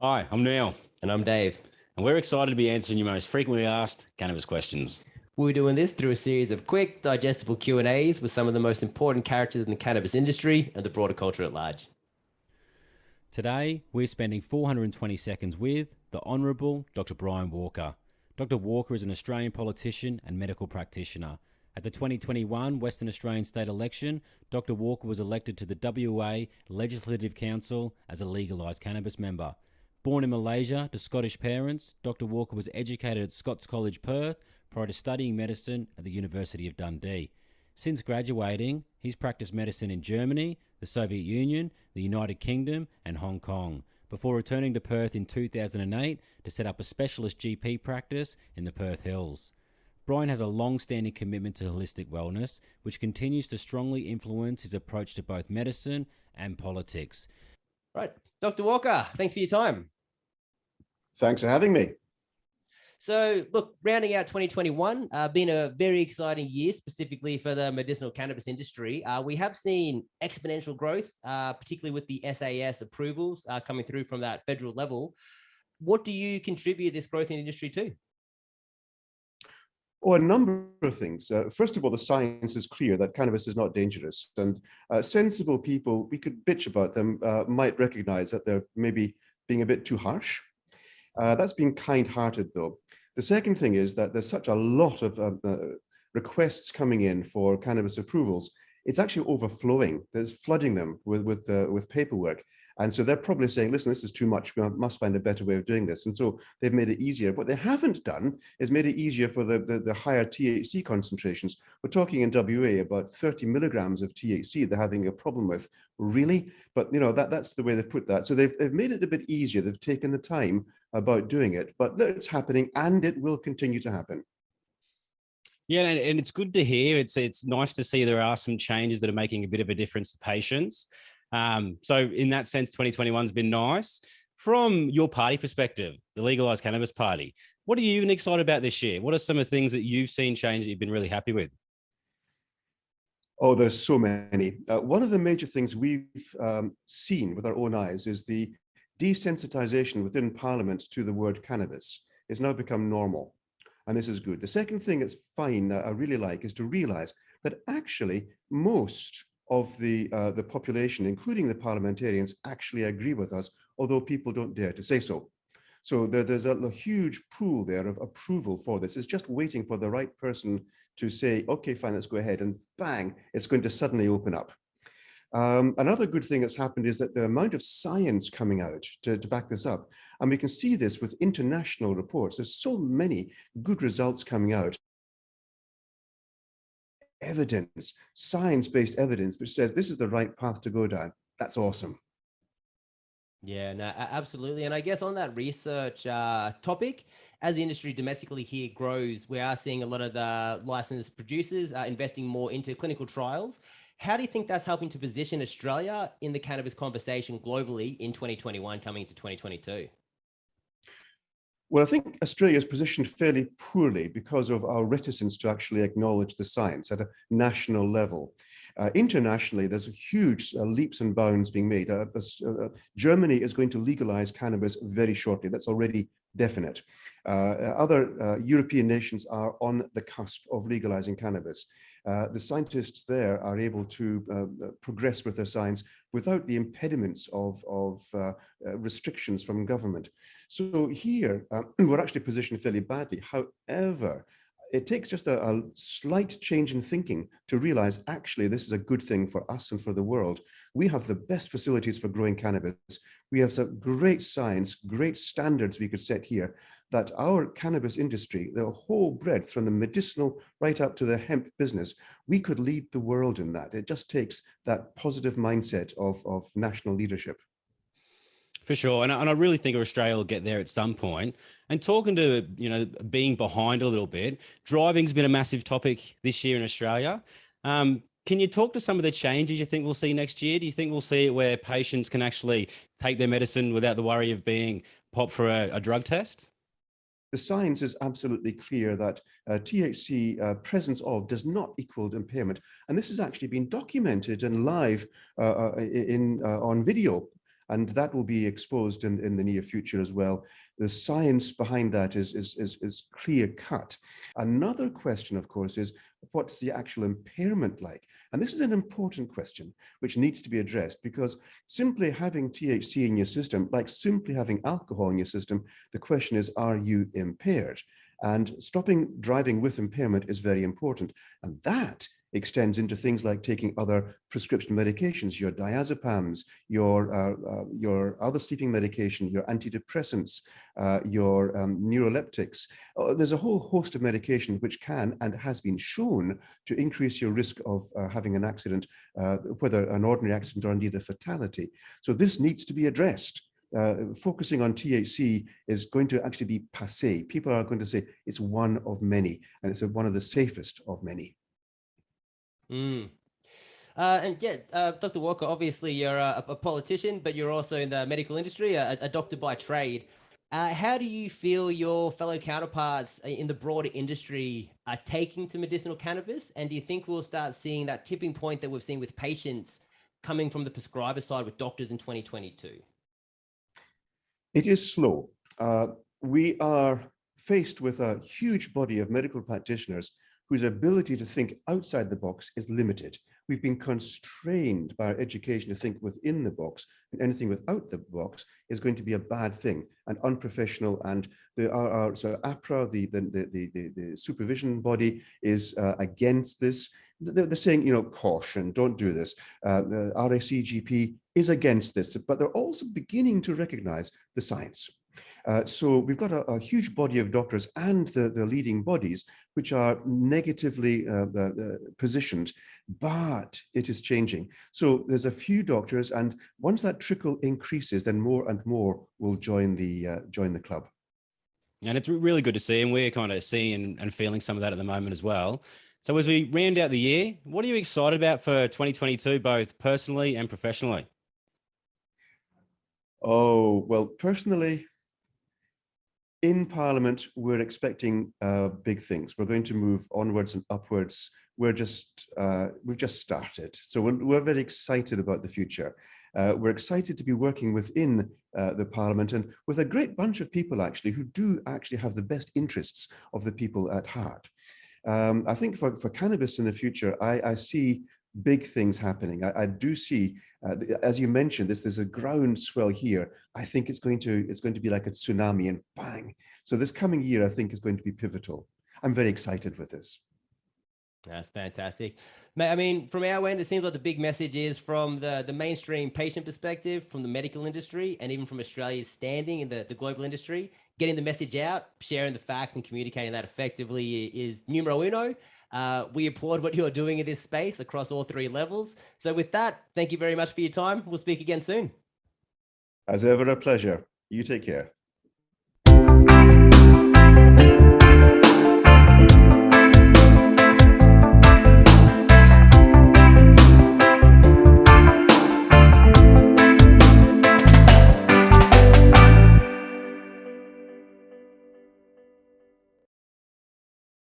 Hi, I'm Neil, And I'm Dave. and we're excited to be answering your most frequently asked cannabis questions. We're doing this through a series of quick, digestible Q&As with some of the most important characters in the cannabis industry and the broader culture at large. Today, we're spending 420 seconds with the Honourable Dr. Brian Walker. Dr. Walker is an Australian politician and medical practitioner. At the 2021 Western Australian state election, Dr. Walker was elected to the WA Legislative Council as a legalised cannabis member. Born in Malaysia to Scottish parents, Dr. Walker was educated at Scots College, Perth, prior to studying medicine at the University of Dundee. Since graduating, he's practiced medicine in Germany, the Soviet Union, the United Kingdom, and Hong Kong, before returning to Perth in 2008 to set up a specialist GP practice in the Perth Hills. Brian has a long-standing commitment to holistic wellness, which continues to strongly influence his approach to both medicine and politics. Right. Dr. Walker, thanks for your time. Thanks for having me. So, look, rounding out 2021, been a very exciting year, specifically for the medicinal cannabis industry. We have seen exponential growth, particularly with the SAS approvals coming through from that federal level. What do you contribute this growth in the industry to? Oh, a number of things. First of all, the science is clear that cannabis is not dangerous, and sensible people, we could bitch about them, might recognize that they're maybe being a bit too harsh. That's being kind-hearted, though. The second thing is that there's such a lot of requests coming in for cannabis approvals. It's actually overflowing. There's flooding them with paperwork. And so they're probably saying, listen, this is too much. We must find a better way of doing this. And so they've made it easier. What they haven't done is made it easier for the higher THC concentrations. We're talking in WA about 30 milligrams of THC they're having a problem with. Really? But that's the way they've put that. So they've made it a bit easier. They've taken the time about doing it, but it's happening and it will continue to happen. Yeah, and it's good to hear. It's nice to see there are some changes that are making a bit of a difference to patients. So in that sense, 2021 has been nice. From your party perspective, the Legalise Cannabis Party, what are you even excited about this year? What are some of the things that you've seen change that you've been really happy with? Oh, there's so many. One of the major things we've seen with our own eyes is the desensitisation within Parliament to the word cannabis. It's now become normal, and this is good. The second thing that's fine, I really like, is to realise that actually most of the population, including the parliamentarians, actually agree with us, although people don't dare to say so. So there's a huge pool there of approval for this. It's just waiting for the right person to say, okay, fine, let's go ahead, and bang, it's going to suddenly open up. Another good thing that's happened is that the amount of science coming out to back this up, and we can see this with international reports. There's so many good results coming out. Evidence, science-based evidence, which says this is the right path to go down. That's awesome. Yeah, no, absolutely. And I guess on that research topic, as the industry domestically here grows, we are seeing a lot of the licensed producers investing more into clinical trials. How do you think that's helping to position Australia in the cannabis conversation globally in 2021 coming into 2022? Well, I think Australia is positioned fairly poorly because of our reticence to actually acknowledge the science at a national level. Internationally, there's huge leaps and bounds being made. Germany is going to legalize cannabis very shortly. That's already definite. Other European nations are on the cusp of legalizing cannabis. The scientists there are able to progress with their science without the impediments of restrictions from government. So here, we're actually positioned fairly badly. However, it takes just a slight change in thinking to realize, actually, this is a good thing for us and for the world. We have the best facilities for growing cannabis. We have some great science, great standards we could set here, that our cannabis industry, the whole breadth from the medicinal right up to the hemp business, we could lead the world in that. It just takes that positive mindset of national leadership. For sure. And I really think Australia will get there at some point. And talking to, being behind a little bit, driving's been a massive topic this year in Australia. Can you talk to some of the changes you think we'll see next year? Do you think we'll see it where patients can actually take their medicine without the worry of being popped for a drug test? The science is absolutely clear that THC presence of does not equal impairment. And this has actually been documented and live on video. and that will be exposed in the near future as well. The science behind that is clear cut. Another question, of course, is what's the actual impairment like? And this is an important question which needs to be addressed, because simply having THC in your system, like simply having alcohol in your system, the question is, are you impaired? And stopping driving with impairment is very important. And that extends into things like taking other prescription medications, your diazepams, your other sleeping medication, your antidepressants, your neuroleptics. There's a whole host of medication which can and has been shown to increase your risk of having an accident, whether an ordinary accident or indeed a fatality. So this needs to be addressed. Focusing on THC is going to actually be passé. People are going to say it's one of many, and it's one of the safest of many. And yeah, Dr. Walker, obviously you're a politician, but you're also in the medical industry, a doctor by trade. How do you feel your fellow counterparts in the broader industry are taking to medicinal cannabis? And do you think we'll start seeing that tipping point that we've seen with patients coming from the prescriber side with doctors in 2022? It is slow. We are faced with a huge body of medical practitioners whose ability to think outside the box is limited. We've been constrained by our education to think within the box, and anything without the box is going to be a bad thing and unprofessional. And so APRA, the supervision body, is against this. They're saying, caution, don't do this. The RACGP is against this, but they're also beginning to recognize the science. So we've got a huge body of doctors and the leading bodies which are negatively positioned, but it is changing. So there's a few doctors, and once that trickle increases, then more and more will join the club. And it's really good to see, and we're kind of seeing and feeling some of that at the moment as well. So as we round out the year, what are you excited about for 2022, both personally and professionally? Oh, well, personally, in Parliament, we're expecting big things. We're going to move onwards and upwards. We've just started. So we're very excited about the future. We're excited to be working within the Parliament and with a great bunch of people actually who do actually have the best interests of the people at heart. I think for cannabis in the future, I see big things happening. I do see, as you mentioned, there's a groundswell here. I think it's going to be like a tsunami, and bang. So this coming year, I think, is going to be pivotal. I'm very excited with this. That's fantastic. I mean, from our end, it seems like the big message is from the mainstream patient perspective, from the medical industry, and even from Australia's standing in the global industry, getting the message out, sharing the facts and communicating that effectively is numero uno. We applaud what you're doing in this space across all three levels. So with that, thank you very much for your time. We'll speak again soon. As ever, a pleasure. You take care.